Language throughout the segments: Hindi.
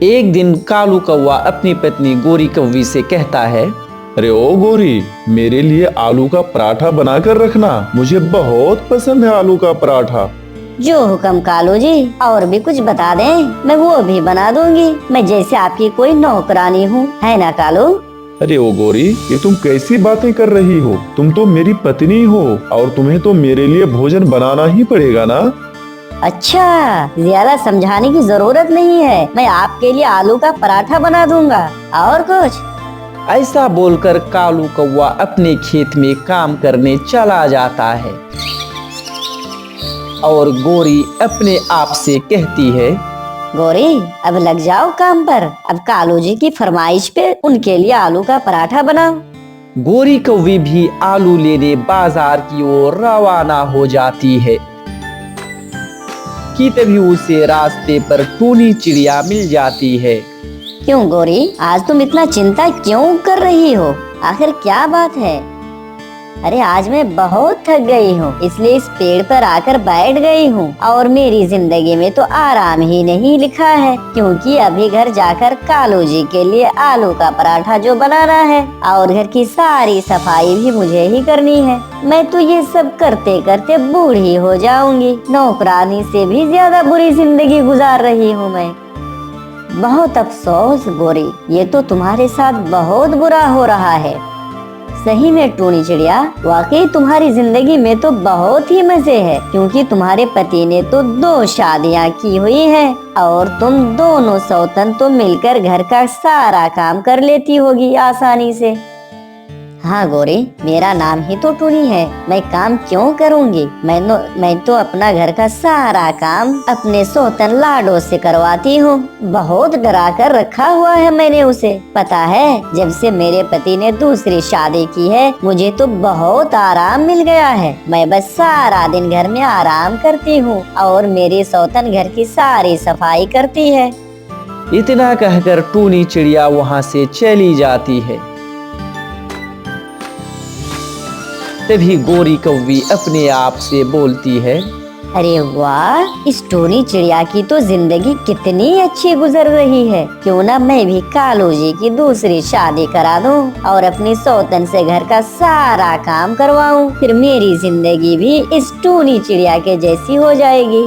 एक दिन कालू कौवा अपनी पत्नी गोरी कौवी से कहता है, अरे ओ गोरी, मेरे लिए आलू का पराठा बनाकर रखना, मुझे बहुत पसंद है आलू का पराठा। जो हुक्म कालू जी, और भी कुछ बता दें, मैं वो भी बना दूंगी। मैं जैसे आपकी कोई नौकरानी हूँ, है ना कालू? अरे ओ गोरी, ये तुम कैसी बातें कर रही हो? तुम तो मेरी पत्नी हो और तुम्हें तो मेरे लिए भोजन बनाना ही पड़ेगा ना। अच्छा, ज्यादा समझाने की जरूरत नहीं है, मैं आपके लिए आलू का पराठा बना दूंगा। और कुछ? ऐसा बोलकर कालू कौवा अपने खेत में काम करने चला जाता है और गोरी अपने आप से कहती है, गोरी, अब लग जाओ काम पर। अब कालू जी की फरमाइश पे उनके लिए आलू का पराठा बनाओ। गोरी कौवी भी आलू लेने बाजार की ओर रवाना हो जाती है कि तभी उसे रास्ते पर टूनी चिड़िया मिल जाती है। क्यों गोरी, आज तुम इतना चिंता क्यों कर रही हो? आखिर क्या बात है? अरे आज मैं बहुत थक गई हूँ, इसलिए इस पेड़ पर आकर बैठ गई हूँ। और मेरी जिंदगी में तो आराम ही नहीं लिखा है, क्योंकि अभी घर जाकर कालू जी के लिए आलू का पराठा जो बनाना है और घर की सारी सफाई भी मुझे ही करनी है। मैं तो ये सब करते करते बूढ़ी हो जाऊंगी। नौकरानी से भी ज्यादा बुरी जिंदगी गुजार रही हूँ मैं। बहुत अफसोस गोरी, ये तो तुम्हारे साथ बहुत बुरा हो रहा है। सही में टूनी चिड़िया, वाकई तुम्हारी जिंदगी में तो बहुत ही मजे है, क्योंकि तुम्हारे पति ने तो 2 शादियां की हुई हैं और तुम दोनों सौतन तो मिलकर घर का सारा काम कर लेती होगी आसानी से। हाँ गोरी, मेरा नाम ही तो टूनी है, मैं काम क्यों करूँगी? मैं तो अपना घर का सारा काम अपने सौतन लाडो से करवाती हूँ। बहुत डरा कर रखा हुआ है मैंने उसे। पता है, जब से मेरे पति ने दूसरी शादी की है, मुझे तो बहुत आराम मिल गया है। मैं बस सारा दिन घर में आराम करती हूँ और मेरी सौतन घर की सारी सफाई करती है। इतना कहकर टूनी चिड़िया वहाँ से चली जाती है। तभी गोरी कौवी अपने आप से बोलती है, अरे वाह, इस टूनी चिड़िया की तो जिंदगी कितनी अच्छी गुजर रही है। क्यों ना मैं भी कालू जी की दूसरी शादी करा दूं और अपनी सौतन से घर का सारा काम करवाऊं। फिर मेरी जिंदगी भी इस टूनी चिड़िया के जैसी हो जाएगी।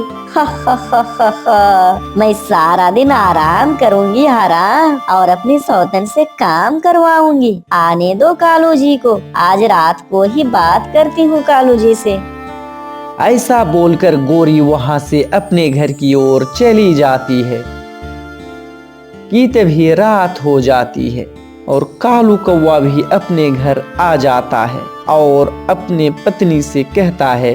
मैं सारा दिन आराम करूंगी आराम और अपनी सौतन से काम करवाऊंगी। आने दो कालू जी को, आज रात को ही बात करती हूँ कालू जी से। ऐसा बोलकर गोरी वहां से अपने घर की ओर चली जाती है कि तभी रात हो जाती है और कालू कौवा भी अपने घर आ जाता है और अपने पत्नी से कहता है,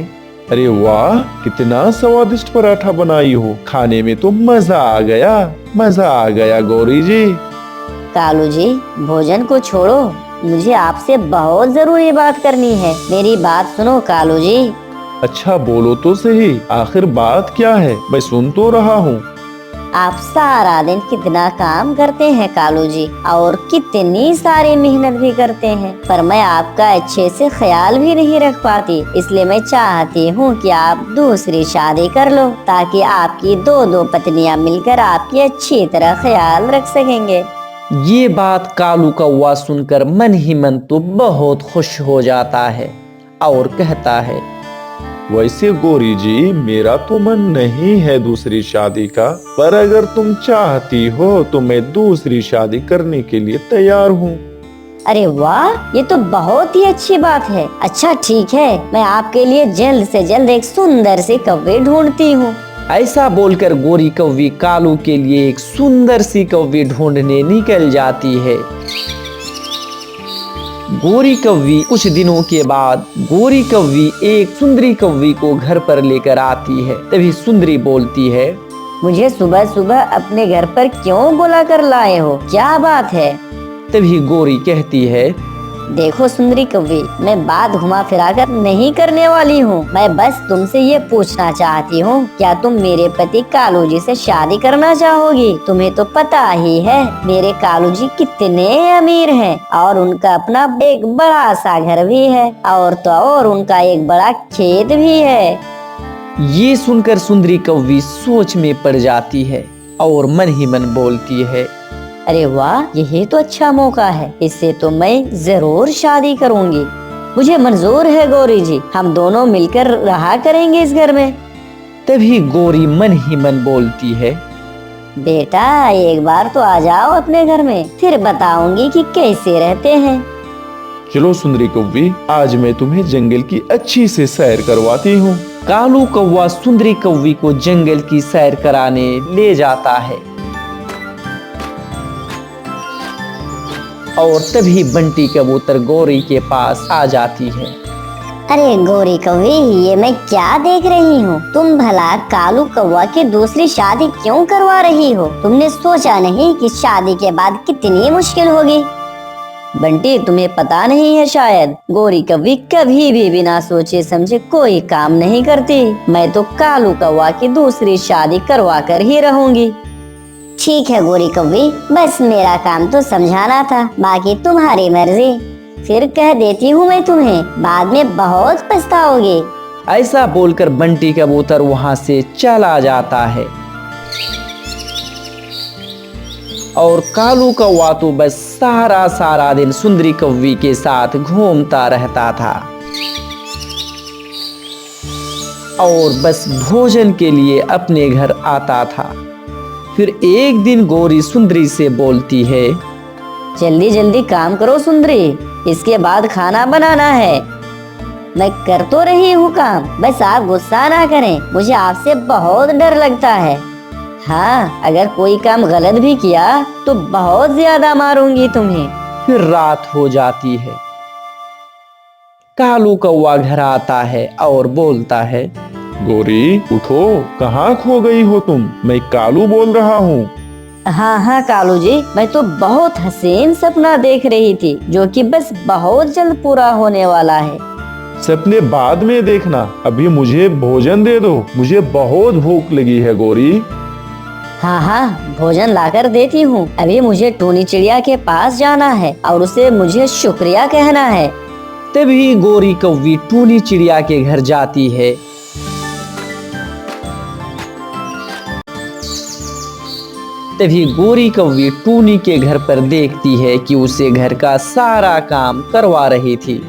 अरे वाह, कितना स्वादिष्ट पराठा बनाई हो, खाने में तो मजा आ गया गौरी जी। कालू जी, भोजन को छोड़ो, मुझे आपसे बहुत जरूरी बात करनी है। मेरी बात सुनो कालू जी। अच्छा बोलो तो सही, आखिर बात क्या है? मैं सुन तो रहा हूँ। आप सारा दिन कितना काम करते हैं कालू जी और कितनी सारी मेहनत भी करते हैं, पर मैं आपका अच्छे से ख्याल भी नहीं रख पाती। इसलिए मैं चाहती हूँ कि आप दूसरी शादी कर लो, ताकि आपकी 2 पत्नियां मिलकर आपकी अच्छी तरह ख्याल रख सकेंगे। ये बात कालू कौवा सुनकर मन ही मन तो बहुत खुश हो जाता है और कहता है, वैसे गोरी जी, मेरा तो मन नहीं है दूसरी शादी का, पर अगर तुम चाहती हो तो मैं दूसरी शादी करने के लिए तैयार हूँ। अरे वाह, ये तो बहुत ही अच्छी बात है। अच्छा ठीक है, मैं आपके लिए जल्द से जल्द एक सुंदर सी कौवी ढूंढती हूँ। ऐसा बोलकर गोरी कौवी कालू के लिए एक सुंदर सी कौवी ढूंढने निकल जाती है। गोरी कौवी कुछ दिनों के बाद गोरी कौवी एक सुंदरी कौवी को घर पर लेकर आती है। तभी सुंदरी बोलती है, मुझे सुबह सुबह अपने घर पर क्यों बुला कर लाए हो? क्या बात है? तभी गोरी कहती है, देखो सुंदरी कौवी, मैं बात घुमा फिरा कर नहीं करने वाली हूँ। मैं बस तुमसे ये पूछना चाहती हूँ, क्या तुम मेरे पति कालू जी से शादी करना चाहोगी? तुम्हें तो पता ही है मेरे कालू जी कितने अमीर हैं और उनका अपना एक बड़ा सा घर भी है और तो और उनका एक बड़ा खेत भी है। ये सुनकर सुंदरी कौवी सोच में पड़ जाती है और मन ही मन बोलती है, अरे वाह, यही तो अच्छा मौका है, इससे तो मैं जरूर शादी करूंगी। मुझे मंजूर है गौरी जी, हम दोनों मिलकर रहा करेंगे इस घर में। तभी गौरी मन ही मन बोलती है, बेटा एक बार तो आ जाओ अपने घर में, फिर बताऊंगी कि कैसे रहते हैं। चलो सुंदरी कौवी, आज मैं तुम्हें जंगल की अच्छी से सैर करवाती हूँ। कालू कौवा सुंदरी कौवी को जंगल की सैर कराने ले जाता है। और तभी बंटी कबूतर गौरी के पास आ जाती है। अरे गौरी कौवी, ये मैं क्या देख रही हूँ? तुम भला कालू कौवा की दूसरी शादी क्यों करवा रही हो? तुमने सोचा नहीं कि शादी के बाद कितनी मुश्किल होगी? बंटी, तुम्हें पता नहीं है शायद, गौरी कौवी कभी भी बिना सोचे समझे कोई काम नहीं करती। मैं तो कालू कौवा की दूसरी शादी करवा कर ही रहूंगी। ठीक है गौरी कौवी, बस मेरा काम तो समझाना था, बाकी तुम्हारी मर्जी। फिर कह देती हूँ मैं तुम्हें, बाद में बहुत पछताओगे। ऐसा बोलकर बंटी कबूतर वहां से चला जाता है। और कालू कौवा तो बस सारा दिन सुंदरी कौवी के साथ घूमता रहता था और बस भोजन के लिए अपने घर आता था। फिर एक दिन गौरी सुंदरी से बोलती है, जल्दी जल्दी काम करो सुंदरी, इसके बाद खाना बनाना है। मैं कर तो रही हूँ काम, बस आप गुस्सा ना करें, मुझे आपसे बहुत डर लगता है। हाँ, अगर कोई काम गलत भी किया तो बहुत ज्यादा मारूंगी तुम्हें। फिर रात हो जाती है। कालू कौवा घर आता है और बोलता है, गौरी उठो, कहाँ खो गई हो तुम? मैं कालू बोल रहा हूँ। हाँ कालू जी, मैं तो बहुत हसीन सपना देख रही थी, जो कि बस बहुत जल्द पूरा होने वाला है। सपने बाद में देखना, अभी मुझे भोजन दे दो, मुझे बहुत भूख लगी है गौरी। हाँ, भोजन लाकर देती हूँ। अभी मुझे टूनी चिड़िया के पास जाना है और उसे मुझे शुक्रिया कहना है। तभी गौरी कौवी टूनी चिड़िया के घर जाती है। तभी गौरी कौवी टूनी के घर पर देखती है कि उसे घर का सारा काम करवा रही थी।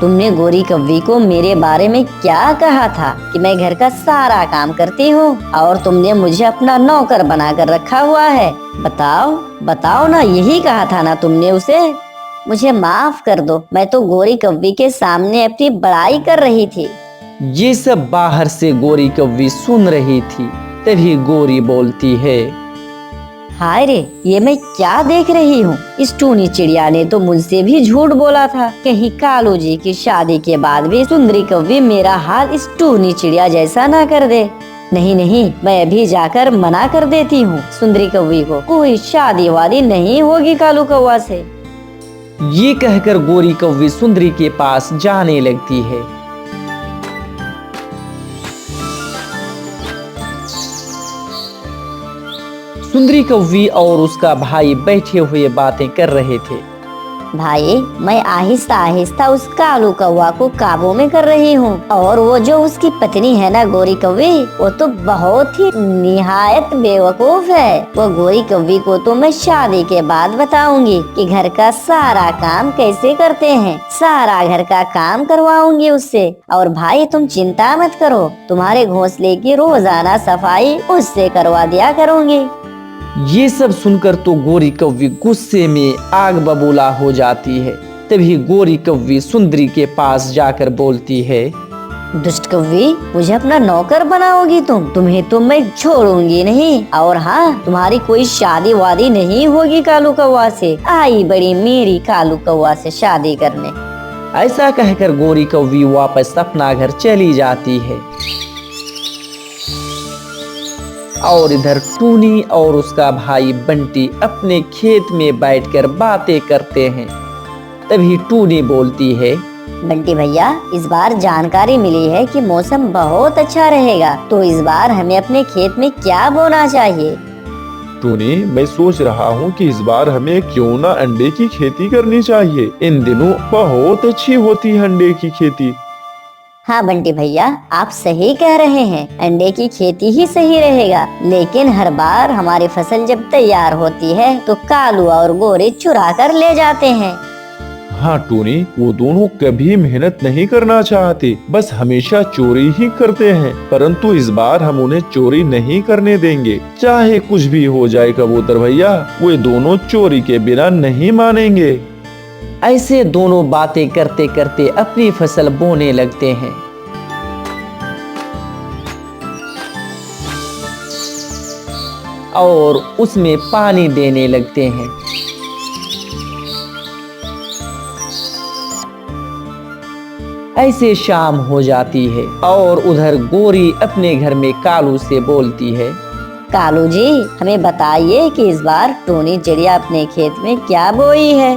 तुमने गौरी कौवी को मेरे बारे में क्या कहा था कि मैं घर का सारा काम करती हूँ और तुमने मुझे अपना नौकर बनाकर रखा हुआ है? बताओ ना, यही कहा था ना तुमने उसे? मुझे माफ कर दो, मैं तो गौरी कौवी के सामने अपनी बड़ाई कर रही थी। ये सब बाहर से गौरी कौवी सुन रही थी। तभी गौरी बोलती है, हाय रे, ये मैं क्या देख रही हूँ? इस टूनी चिड़िया ने तो मुझसे भी झूठ बोला था। कहीं कालू जी की शादी के बाद भी सुंदरी कौवी मेरा हाल इस टूनी चिड़िया जैसा ना कर दे। नहीं, मैं अभी जाकर मना कर देती हूँ सुंदरी कौवी को, कोई शादी वादी नहीं होगी कालू कौवा से। ये कहकर गौरी कौवी सुंदरी के पास जाने लगती है। सुंदरी कौवी और उसका भाई बैठे हुए बातें कर रहे थे। भाई, मैं आहिस्ता आहिस्ता उस कालू कौवा को काबू में कर रही हूँ, और वो जो उसकी पत्नी है ना गौरी कौवी, वो तो बहुत ही निहायत बेवकूफ है। वो गौरी कौवी को तो मैं शादी के बाद बताऊंगी कि घर का सारा काम कैसे करते हैं, सारा घर का काम करवाऊंगी उससे। और भाई तुम चिंता मत करो, तुम्हारे घोंसले की रोजाना सफाई उससे करवा दिया करूंगी। ये सब सुनकर तो गौरी कौवी गुस्से में आग बबूला हो जाती है। तभी गौरी कौवी सुंदरी के पास जाकर बोलती है, दुष्ट कौवी, मुझे अपना नौकर बनाओगी तुम? तुम्हें तो मैं छोड़ूंगी नहीं। और हाँ, तुम्हारी कोई शादी वादी नहीं होगी कालू कौवा से। आई बड़ी मेरी कालू कौवा से शादी करने। ऐसा कहकर गौरी कौवी वापस अपना घर चली जाती है। और इधर टूनी और उसका भाई बंटी अपने खेत में बैठकर बातें करते हैं। तभी टूनी बोलती है, बंटी भैया, इस बार जानकारी मिली है कि मौसम बहुत अच्छा रहेगा, तो इस बार हमें अपने खेत में क्या बोना चाहिए? टूनी, मैं सोच रहा हूँ कि इस बार हमें क्यों ना अंडे की खेती करनी चाहिए। इन दिनों बहुत अच्छी होती है अंडे की खेती। हाँ बंटी भैया, आप सही कह रहे हैं, अंडे की खेती ही सही रहेगा। लेकिन हर बार हमारी फसल जब तैयार होती है तो कालू और गोरी चुरा कर ले जाते हैं। हाँ टूनी, वो दोनों कभी मेहनत नहीं करना चाहते, बस हमेशा चोरी ही करते हैं। परंतु इस बार हम उन्हें चोरी नहीं करने देंगे, चाहे कुछ भी हो जाए कबूतर भैया, वे दोनों चोरी के बिना नहीं मानेंगे। ऐसे दोनों बातें करते करते अपनी फसल बोने लगते हैं। और उसमें पानी देने लगते हैं। ऐसे शाम हो जाती है और उधर गोरी अपने घर में कालू से बोलती है, कालू जी, हमें बताइए कि इस बार टूनी चिड़िया अपने खेत में क्या बोई है।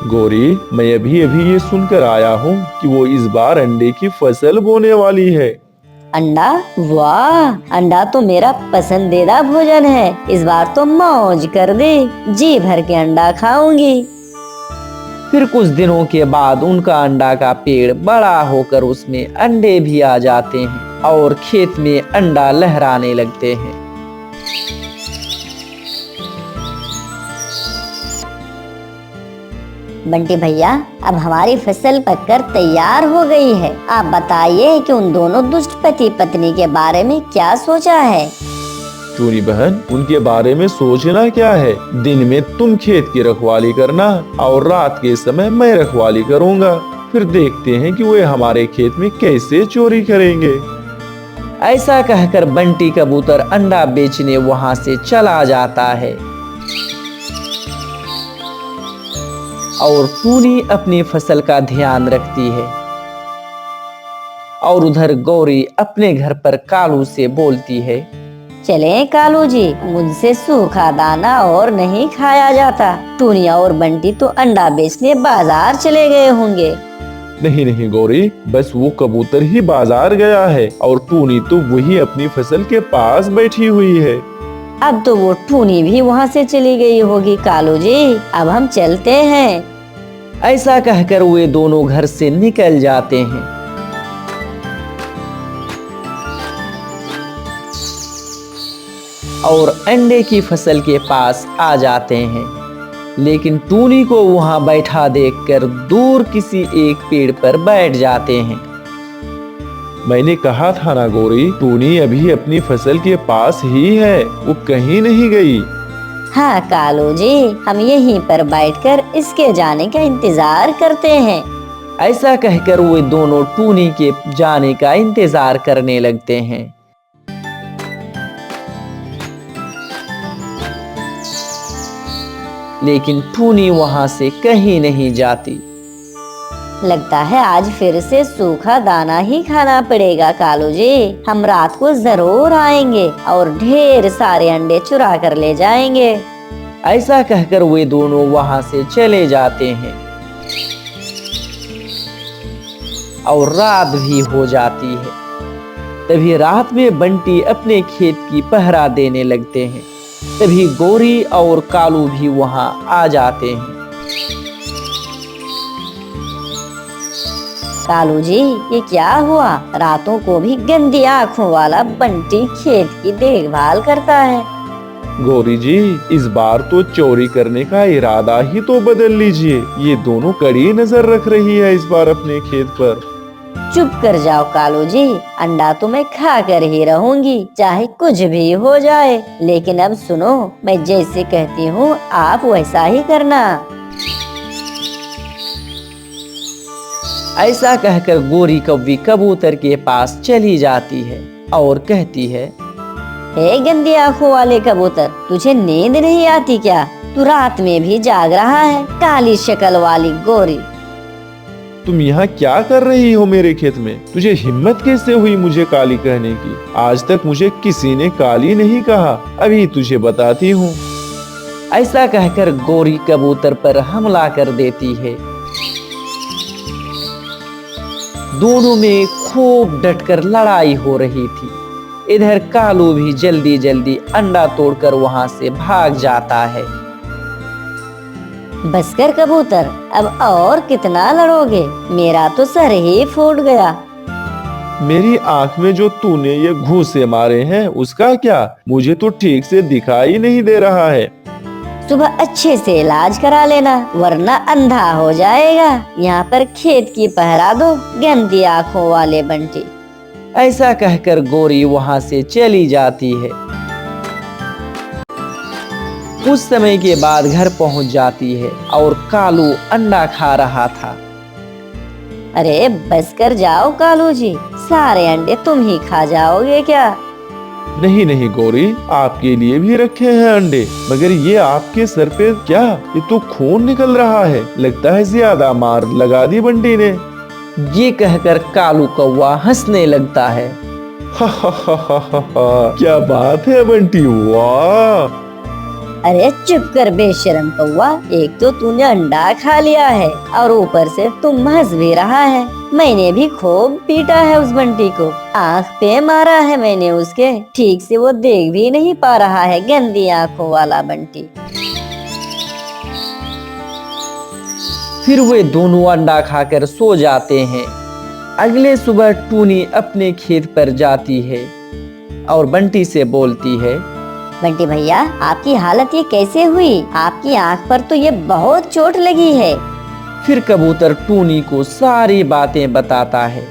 गोरी, मैं अभी अभी ये सुनकर आया हूँ कि वो इस बार अंडे की फसल बोने वाली है। अंडा? वाह, अंडा तो मेरा पसंदीदा भोजन है। इस बार तो मौज कर दे, जी भर के अंडा खाऊंगी। फिर कुछ दिनों के बाद उनका अंडा का पेड़ बड़ा होकर उसमें अंडे भी आ जाते हैं और खेत में अंडा लहराने लगते हैं। बंटी भैया, अब हमारी फसल पककर तैयार हो गई है। आप बताइए कि उन दोनों दुष्ट पति पत्नी के बारे में क्या सोचा है। टूनी बहन, उनके बारे में सोचना क्या है। दिन में तुम खेत की रखवाली करना और रात के समय मैं रखवाली करूँगा। फिर देखते हैं कि वे हमारे खेत में कैसे चोरी करेंगे। ऐसा कहकर बंटी कबूतर अंडा बेचने वहां से चला जाता है और टूनी अपनी फसल का ध्यान रखती है। और उधर गौरी अपने घर पर कालू से बोलती है, चलें कालू जी, मुझसे सूखा दाना और नहीं खाया जाता। टूनी और बंटी तो अंडा बेचने बाजार चले गए होंगे। नहीं नहीं गौरी, बस वो कबूतर ही बाजार गया है और टूनी तो वही अपनी फसल के पास बैठी हुई है। अब तो वो टूनी भी वहाँ से चली गई होगी। कालू जी, अब हम चलते हैं। ऐसा कहकर वे दोनों घर से निकल जाते हैं। और अंडे की फसल के पास आ जाते हैं, लेकिन टूनी को वहां बैठा देखकर दूर किसी एक पेड़ पर बैठ जाते हैं। मैंने कहा था ना गौरी, टूनी अभी अपनी फसल के पास ही है, वो कहीं नहीं गई। हाँ कालू जी, हम यहीं पर बैठकर इसके जाने का इंतजार करते हैं। ऐसा कहकर वे दोनों टूनी के जाने का इंतजार करने लगते हैं। लेकिन टूनी वहां से कहीं नहीं जाती। लगता है आज फिर से सूखा दाना ही खाना पड़ेगा। कालू जी, हम रात को जरूर आएंगे और ढेर सारे अंडे चुरा कर ले जाएंगे। ऐसा कहकर वे दोनों वहां से चले जाते हैं और रात भी हो जाती है। तभी रात में बंटी अपने खेत की पहरा देने लगते हैं। तभी गोरी और कालू भी वहां आ जाते हैं। कालू जी, ये क्या हुआ? रातों को भी गंदी आंखों वाला बंटी खेत की देखभाल करता है। गौरी जी, इस बार तो चोरी करने का इरादा ही तो बदल लीजिए। ये दोनों कड़ी नजर रख रही है इस बार अपने खेत पर। चुप कर जाओ कालू जी, अंडा तो मैं खा कर ही रहूंगी, चाहे कुछ भी हो जाए। लेकिन अब सुनो, मैं जैसे कहती हूँ आप वैसा ही करना। ऐसा कहकर गोरी कौवी कबूतर के पास चली जाती है और कहती है, हे गंदी आंखों वाले कबूतर, तुझे नींद नहीं आती क्या? तू रात में भी जाग रहा है, काली शक्ल वाली गोरी। तुम यहाँ क्या कर रही हो मेरे खेत में? तुझे हिम्मत कैसे हुई मुझे काली कहने की? आज तक मुझे किसी ने काली नहीं कहा, अभी तुझे बताती हूँ। ऐसा कहकर गोरी कबूतर पर हमला कर देती है। दोनों में खूब डटकर लड़ाई हो रही थी। इधर कालू भी जल्दी जल्दी अंडा तोड़कर वहां से भाग जाता है। बस कर कबूतर, अब और कितना लड़ोगे? मेरा तो सर ही फूट गया। मेरी आँख में जो तूने ये घूंसे मारे हैं उसका क्या? मुझे तो ठीक से दिखाई नहीं दे रहा है। सुबह अच्छे से इलाज करा लेना वरना अंधा हो जाएगा। यहाँ पर खेत की पहरा दो गंदी आँखों वाले बंटी। ऐसा कहकर गोरी वहां से चली जाती है। कुछ समय के बाद घर पहुंच जाती है और कालू अंडा खा रहा था। अरे बस कर जाओ कालू जी, सारे अंडे तुम ही खा जाओगे क्या? नहीं नहीं गौरी, आपके लिए भी रखे हैं अंडे, मगर ये आपके सर पे क्या? ये तो खून निकल रहा है, लगता है ज्यादा मार लगा दी बंटी ने। ये कहकर कालू कौवा हंसने लगता है। क्या बात है बंटी, वाह! अरे चुप कर बेशरम कौवा, एक तो तूने अंडा खा लिया है और ऊपर से तुम हंस भी रहा है। मैंने भी खूब पीटा है उस बंटी को, आँख पे मारा है मैंने उसके, ठीक से वो देख भी नहीं पा रहा है, गंदी आँखों वाला बंटी। फिर वे दोनों अंडा खाकर सो जाते हैं। अगले सुबह टूनी अपने खेत पर जाती है और बंटी से बोलती है, बंटी भैया आपकी हालत ये कैसे हुई? आपकी आँख पर तो ये बहुत चोट लगी है। फिर कबूतर टूनी को सारी बातें बताता है।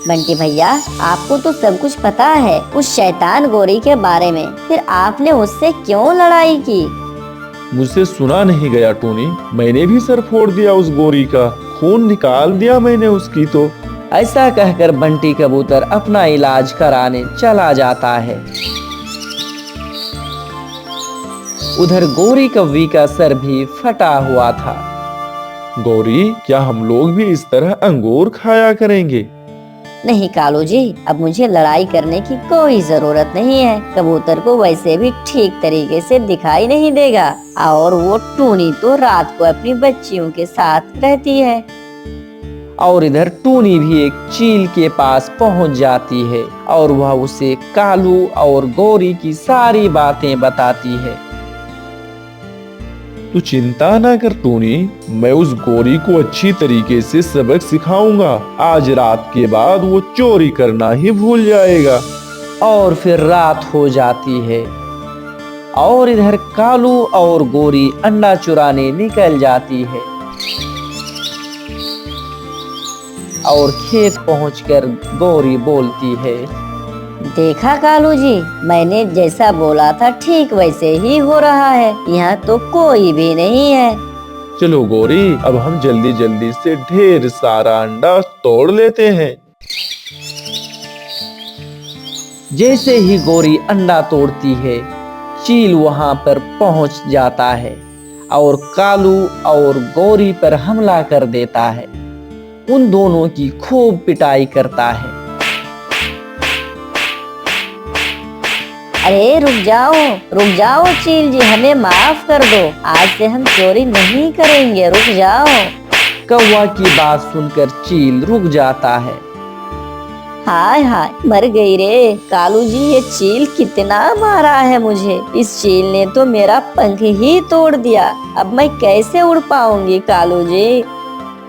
बंटी भैया आपको तो सब कुछ पता है उस शैतान गोरी के बारे में, फिर आपने उससे क्यों लड़ाई की? मुझसे सुना नहीं गया टूनी, मैंने भी सर फोड़ दिया उस गोरी का, खून निकाल दिया मैंने उसकी तो। ऐसा कहकर बंटी कबूतर अपना इलाज कराने चला जाता है। उधर गोरी कौवी का सर भी फटा हुआ था। गौरी, क्या हम लोग भी इस तरह अंगूर खाया करेंगे? नहीं कालू जी, अब मुझे लड़ाई करने की कोई जरूरत नहीं है। कबूतर को वैसे भी ठीक तरीके से दिखाई नहीं देगा और वो टूनी तो रात को अपनी बच्चियों के साथ रहती है। और इधर टूनी भी एक चील के पास पहुंच जाती है और वह उसे कालू और गोरी की सारी बातें बताती है। तू चिंता ना कर टूनी, मैं उस गोरी को अच्छी तरीके से सबक सिखाऊंगा। आज रात के बाद वो चोरी करना ही भूल जाएगा। और फिर रात हो जाती है और इधर कालू और गोरी अंडा चुराने निकल जाती है और खेत पहुंचकर गोरी बोलती है, देखा कालू जी, मैंने जैसा बोला था ठीक वैसे ही हो रहा है, यहाँ तो कोई भी नहीं है। चलो गोरी, अब हम जल्दी जल्दी से ढेर सारा अंडा तोड़ लेते हैं। जैसे ही गोरी अंडा तोड़ती है, चील वहां पर पहुंच जाता है और कालू और गोरी पर हमला कर देता है। उन दोनों की खूब पिटाई करता है। अरे रुक जाओ चील जी, हमें माफ कर दो, आज से हम चोरी नहीं करेंगे, रुक जाओ। कौवा की बात सुनकर चील रुक जाता है। हाय हाय, मर गई रे कालू जी, ये चील कितना मारा है मुझे, इस चील ने तो मेरा पंख ही तोड़ दिया, अब मैं कैसे उड़ पाऊंगी कालू जी।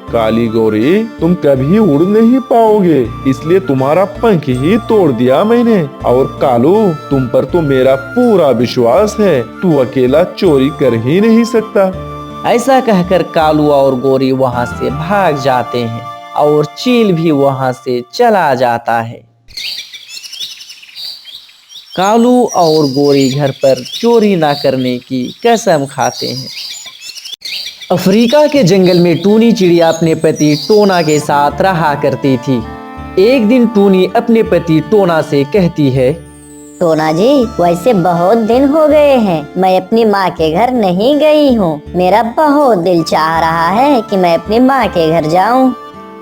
काली गोरी, तुम कभी उड़ नहीं पाओगे, इसलिए तुम्हारा पंख ही तोड़ दिया मैंने। और कालू, तुम पर तो मेरा पूरा विश्वास है, तू अकेला चोरी कर ही नहीं सकता। ऐसा कहकर कालू और गोरी वहां से भाग जाते हैं और चील भी वहां से चला जाता है। कालू और गोरी घर पर चोरी ना करने की कसम खाते हैं। अफ्रीका के जंगल में टूनी चिड़िया अपने पति टोना के साथ रहा करती थी। एक दिन टूनी अपने पति टोना से कहती है, टोना जी, वैसे बहुत दिन हो गए हैं, मैं अपनी माँ के घर नहीं गई हूँ, मेरा बहुत दिल चाह रहा है कि मैं अपनी माँ के घर जाऊँ।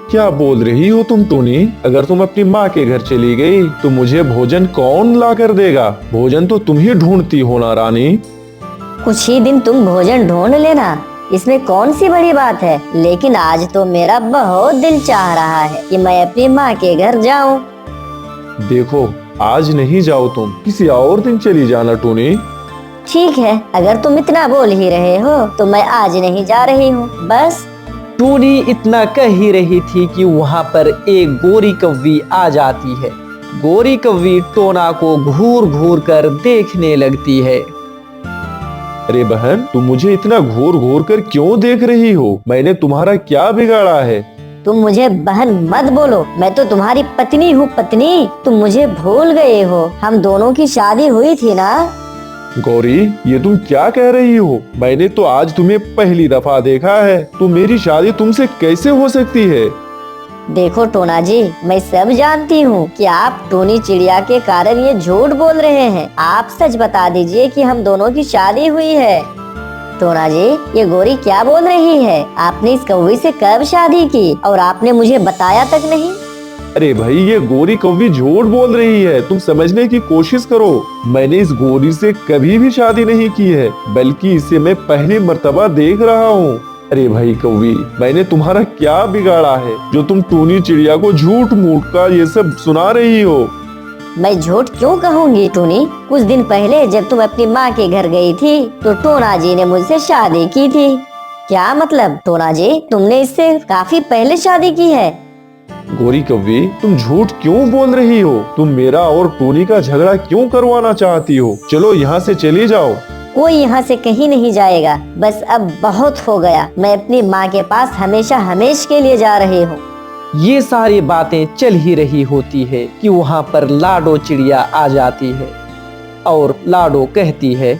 क्या बोल रही हो तुम टूनी? अगर तुम अपनी माँ के घर चली गई तो मुझे भोजन कौन ला कर देगा? भोजन तो तुम ही ढूंढती हो ना रानी। कुछ ही दिन तुम भोजन ढूंढ लेना, इसमें कौन सी बड़ी बात है, लेकिन आज तो मेरा बहुत दिल चाह रहा है कि मैं अपनी माँ के घर जाऊँ। देखो, आज नहीं जाओ, तुम किसी और दिन चली जाना टूनी। ठीक है, अगर तुम इतना बोल ही रहे हो तो मैं आज नहीं जा रही हूँ। बस। टूनी इतना कह ही रही थी कि वहाँ पर एक गोरी कौवी आ जाती है। गोरी कौवी टोना को घूर घूर कर देखने लगती है। अरे बहन, तुम मुझे इतना घूर घूर कर क्यों देख रही हो? मैंने तुम्हारा क्या बिगाड़ा है? तुम मुझे बहन मत बोलो, मैं तो तुम्हारी पत्नी हूँ। पत्नी, तुम मुझे भूल गए हो? हम दोनों की शादी हुई थी ना? गौरी, ये तुम क्या कह रही हो? मैंने तो आज तुम्हें पहली दफा देखा है, तो मेरी शादी तुमसे कैसे हो सकती है? देखो टोना जी, मैं सब जानती हूँ कि आप टोनी चिड़िया के कारण ये झूठ बोल रहे हैं। आप सच बता दीजिए कि हम दोनों की शादी हुई है। टोना जी, ये गोरी क्या बोल रही है? आपने इस कौवी से कब शादी की और आपने मुझे बताया तक नहीं? अरे भाई, ये गोरी कौवी झूठ बोल रही है, तुम समझने की कोशिश करो। मैंने इस गोरी से कभी भी शादी नहीं की है, बल्कि इसे मैं पहली मर्तबा देख रहा हूँ। अरे भाई कौवी, मैंने तुम्हारा क्या बिगाड़ा है जो तुम टूनी चिड़िया को झूठ मूठ का ये सब सुना रही हो? मैं झूठ क्यों कहूँगी टोनी? कुछ दिन पहले जब तुम अपनी माँ के घर गई थी तो टोना जी ने मुझसे शादी की थी। क्या मतलब टोना जी, तुमने इससे काफी पहले शादी की है? गोरी कौवी, तुम झूठ क्यों बोल रही हो? तुम मेरा और टोनी का झगड़ा क्यों करवाना चाहती हो? चलो यहाँ से चली जाओ। कोई यहाँ से कहीं नहीं जाएगा। बस अब बहुत हो गया। मैं अपनी माँ के पास हमेशा हमेश के लिए जा रही हूँ। ये सारी बातें चल ही रही होती है कि वहाँ पर लाडो चिड़िया आ जाती है और लाडो कहती है,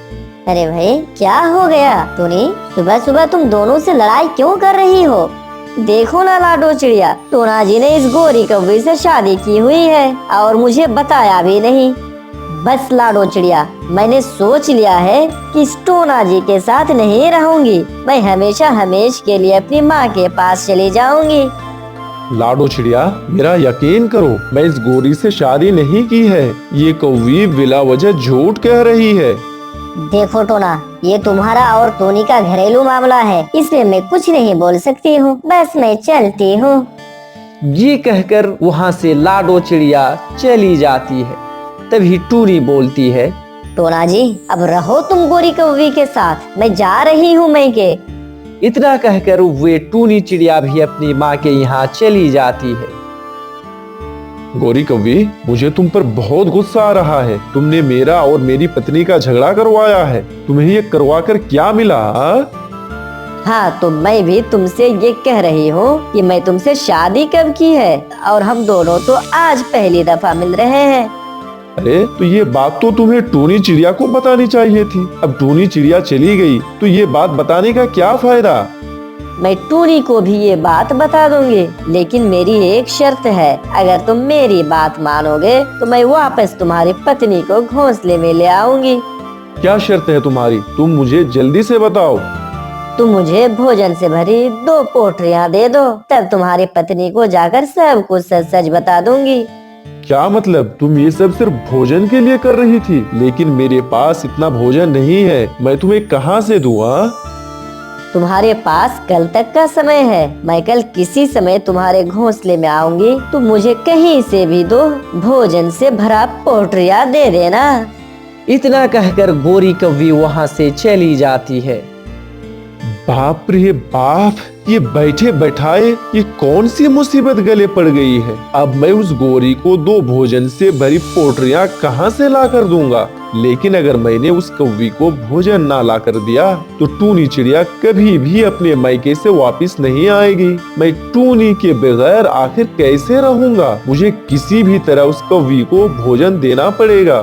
अरे भाई, क्या हो गया टोनी? सुबह सुबह तुम दोनों से लड़ाई क्यों कर रही हो? देखो ना लाडो चिड़िया, टोना जी ने इस गोरी कौवी से शादी की हुई है और मुझे बताया भी नहीं। बस लाडो चिड़िया, मैंने सोच लिया है कि इस टोना जी के साथ नहीं रहूंगी। मैं हमेशा हमेश के लिए अपनी माँ के पास चली जाऊंगी। लाडो चिड़िया, मेरा यकीन करो, मैं इस गोरी से शादी नहीं की है। ये कौवी बिला वजह झूठ कह रही है। देखो टोना, ये तुम्हारा और टोनी का घरेलू मामला है, इसमें मैं कुछ नहीं बोल सकती हूँ। बस मैं चलती हूँ। ये कहकर वहाँ से लाडो चिड़िया चली जाती है। तभी टूनी बोलती है, टोना जी, अब रहो तुम गोरी कौवी के साथ, मैं जा रही हूँ मैके। इतना कहकर वे टूनी चिड़िया भी अपनी माँ के यहाँ चली जाती है। गोरी कौवी, मुझे तुम पर बहुत गुस्सा आ रहा है। तुमने मेरा और मेरी पत्नी का झगड़ा करवाया है। तुम्हें ये करवा कर क्या मिला? हाँ, तो मैं भी तुमसे ये कह रही हूँ कि मैं तुमसे शादी कब की है और हम दोनों तो आज पहली दफा मिल रहे हैं। अरे, तो ये बात तो तुम्हें टूनी चिड़िया को बतानी चाहिए थी। अब टूनी चिड़िया चली गई तो ये बात बताने का क्या फायदा? मैं टूनी को भी ये बात बता दूंगी, लेकिन मेरी एक शर्त है। अगर तुम मेरी बात मानोगे तो मैं वापस तुम्हारी पत्नी को घोंसले में ले आऊंगी। क्या शर्त है तुम्हारी? तुम मुझे जल्दी से बताओ। तुम मुझे भोजन से भरी 2 पोटलियाँ दे दो, तब तुम्हारी पत्नी को जाकर सब कुछ सच सच बता दूंगी। क्या मतलब? तुम ये सब सिर्फ भोजन के लिए कर रही थी? लेकिन मेरे पास इतना भोजन नहीं है, मैं तुम्हें कहाँ से दूँ? तुम्हारे पास कल तक का समय है। मैं कल किसी समय तुम्हारे घोंसले में आऊंगी। तुम मुझे कहीं से भी 2 भोजन से भरा पोटलियाँ दे देना। इतना कहकर गोरी कौवी वहाँ से चली जाती है। बाप रे बाप, ये बैठे बैठाए ये कौन सी मुसीबत गले पड़ गई है? अब मैं उस गोरी को 2 भोजन से भरी पोटलियाँ कहाँ से ला कर दूंगा? लेकिन अगर मैंने उस कौवी को भोजन ना ला कर दिया तो टूनी चिड़िया कभी भी अपने मायके से वापस नहीं आएगी। मैं टूनी के बगैर आखिर कैसे रहूंगा? मुझे किसी भी तरह उस कौवी को भोजन देना पड़ेगा।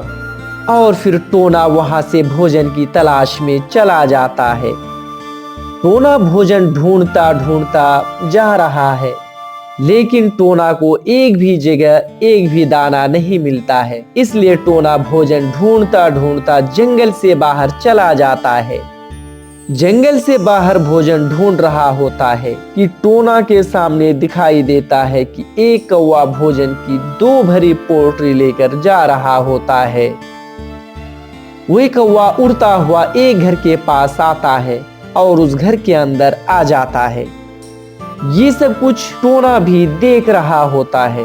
और फिर टोना वहाँ से भोजन की तलाश में चला जाता है। टोना भोजन ढूंढता ढूंढता जा रहा है, लेकिन टोना को एक भी जगह एक भी दाना नहीं मिलता है। इसलिए टोना भोजन ढूंढता ढूंढता जंगल से बाहर चला जाता है। जंगल से बाहर भोजन ढूंढ रहा होता है कि टोना के सामने दिखाई देता है कि एक कौवा भोजन की 2 भरी पोटली लेकर जा रहा होता है। वही कौवा उड़ता हुआ एक घर के पास आता है और उस घर के अंदर आ जाता है। ये सब कुछ टोना भी देख रहा होता है।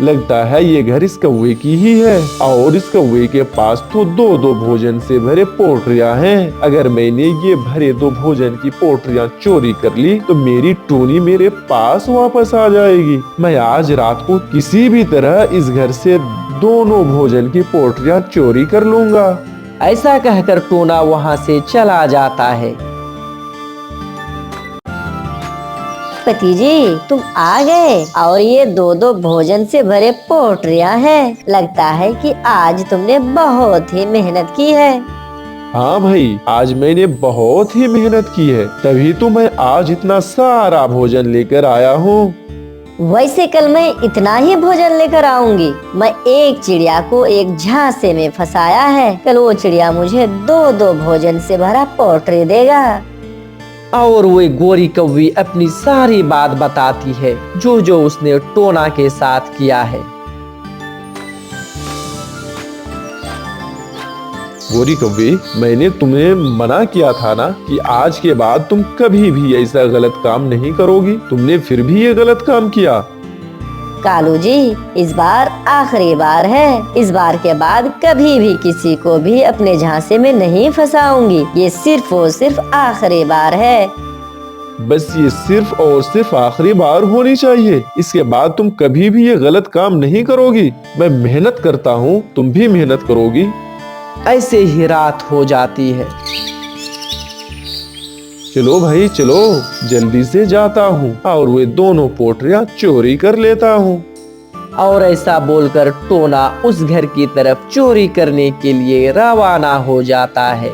लगता है ये घर इस कौवे की ही है और इस कौवे के पास तो दो भोजन से भरे पोटलियां हैं। अगर मैंने ये भरे 2 भोजन की पोटलियां चोरी कर ली तो मेरी टूनी मेरे पास वापस आ जाएगी। मैं आज रात को किसी भी तरह इस घर से दोनों भोजन की पोटलियां चोरी कर लूंगा। ऐसा कहकर टोना वहाँ से चला जाता है। पति जी, तुम आ गए और ये 2 भोजन से भरे पोटलियां हैं। लगता है कि आज तुमने बहुत ही मेहनत की है। हाँ भाई, आज मैंने बहुत ही मेहनत की है, तभी तो मैं आज इतना सारा भोजन लेकर आया हूँ। वैसे कल मैं इतना ही भोजन लेकर आऊंगी। मैं एक चिड़िया को एक झांसे में फंसाया है। कल वो चिड़िया मुझे 2 भोजन से भरा पोटली देगा। और वो गोरी कौवी अपनी सारी बात बताती है जो उसने टोना के साथ किया है। गोरी कौवी, मैंने तुम्हें मना किया था ना कि आज के बाद तुम कभी भी ऐसा गलत काम नहीं करोगी। तुमने फिर भी ये गलत काम किया। कालू जी, इस बार आखिरी बार है। इस बार के बाद कभी भी किसी को भी अपने झांसे में नहीं फंसाऊंगी। ये सिर्फ और सिर्फ आखिरी बार है। बस ये सिर्फ और सिर्फ आखिरी बार होनी चाहिए। इसके बाद तुम कभी भी ये गलत काम नहीं करोगी। मैं मेहनत करता हूँ, तुम भी मेहनत करोगी। ऐसे ही रात हो जाती है। चलो भाई चलो, जल्दी से जाता हूँ और वे दोनों पोटलियां चोरी कर लेता हूँ। और ऐसा बोलकर टोना उस घर की तरफ चोरी करने के लिए रवाना हो जाता है।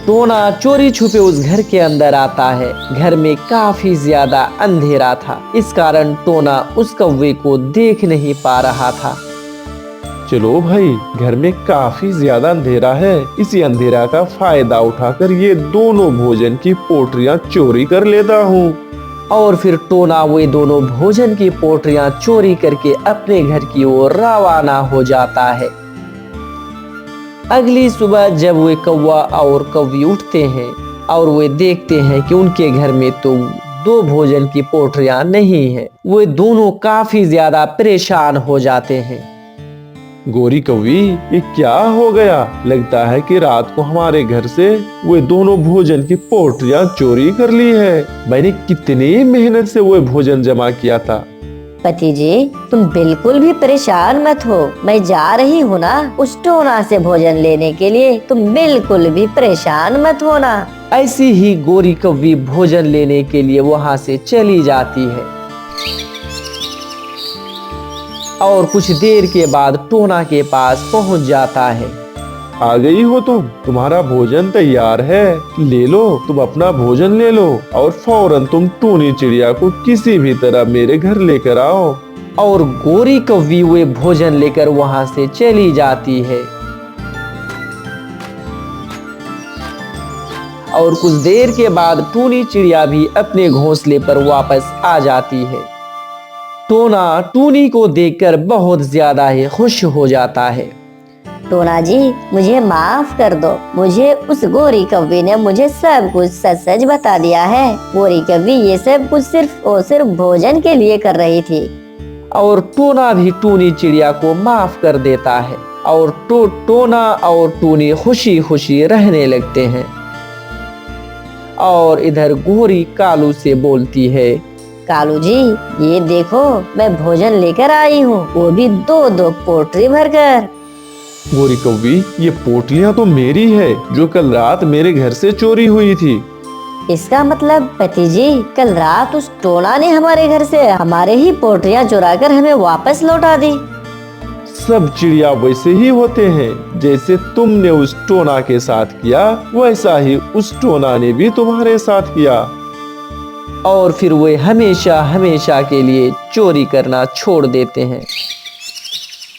टोना चोरी छुपे उस घर के अंदर आता है। घर में काफी ज्यादा अंधेरा था, इस कारण टोना उस कौवे को देख नहीं पा रहा था। चलो भाई, घर में काफी ज्यादा अंधेरा है, इसी अंधेरा का फायदा उठाकर ये दोनों भोजन की पोटलियां चोरी कर लेता हूँ। और फिर टोना वे दोनों भोजन की पोटलियां चोरी करके अपने घर की ओर रवाना हो जाता है। अगली सुबह जब वे कौवा और कौवी उठते हैं और वे देखते हैं कि उनके घर में तो 2 भोजन की पोटलियां नहीं है, वे दोनों काफी ज्यादा परेशान हो जाते हैं। गोरी कौवी, ये क्या हो गया? लगता है कि रात को हमारे घर से वे दोनों भोजन की पोटलियां चोरी कर ली है। मैंने कितनी मेहनत से वो भोजन जमा किया था। पति जी, तुम बिल्कुल भी परेशान मत हो। मैं जा रही हूँ ना उस टोना से भोजन लेने के लिए। तुम बिल्कुल भी परेशान मत होना। ऐसी ही गोरी कौवी भोजन लेने के लिए वहाँ से चली जाती है। और कुछ देर के बाद टोना के पास पहुँच जाता है। आ गई हो तुम, तुम्हारा भोजन तैयार है, ले लो, तुम अपना भोजन ले लो और फौरन तुम टूनी चिड़िया को किसी भी तरह मेरे घर लेकर आओ। और गोरी कौवी वे भोजन लेकर वहाँ से चली जाती है। और कुछ देर के बाद टूनी चिड़िया भी अपने घोंसले पर वापस आ जाती है। टोना टूनी को देखकर बहुत ज्यादा ही खुश हो जाता है। टोना जी, मुझे माफ कर दो। मुझे उस गोरी कौवी ने मुझे सब कुछ सच सच बता दिया है। गोरी कौवी ये सब कुछ सिर्फ और सिर्फ भोजन के लिए कर रही थी। और टोना भी टूनी चिड़िया को माफ कर देता है। और टोना और टूनी खुशी खुशी रहने लगते हैं। और इधर गोरी कालू से बोलती है, कालू जी, ये देखो मैं भोजन लेकर आई हूँ, वो भी 2 पोटली भरकर। गोरी कौवी, ये पोटलियां तो मेरी है जो कल रात मेरे घर से चोरी हुई थी। इसका मतलब पति जी, कल रात उस टोना ने हमारे घर से हमारे ही पोटलियां चुरा कर हमें वापस लौटा दी। सब चिड़िया वैसे ही होते हैं, जैसे तुमने उस टोना के साथ किया वैसा ही उस टोना ने भी तुम्हारे साथ किया। और फिर वे हमेशा हमेशा के लिए चोरी करना छोड़ देते हैं।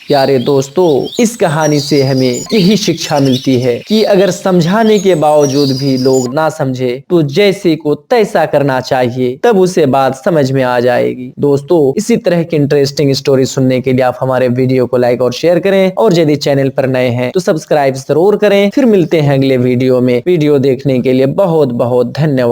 प्यारे दोस्तों, इस कहानी से हमें यही शिक्षा मिलती है कि अगर समझाने के बावजूद भी लोग ना समझे तो जैसे को तैसा करना चाहिए, तब उसे बात समझ में आ जाएगी। दोस्तों, इसी तरह की इंटरेस्टिंग स्टोरी सुनने के लिए आप हमारे वीडियो को लाइक और शेयर करें, और यदि चैनल पर नए हैं तो सब्सक्राइब जरूर करें। फिर मिलते हैं अगले वीडियो में। वीडियो देखने के लिए बहुत बहुत धन्यवाद।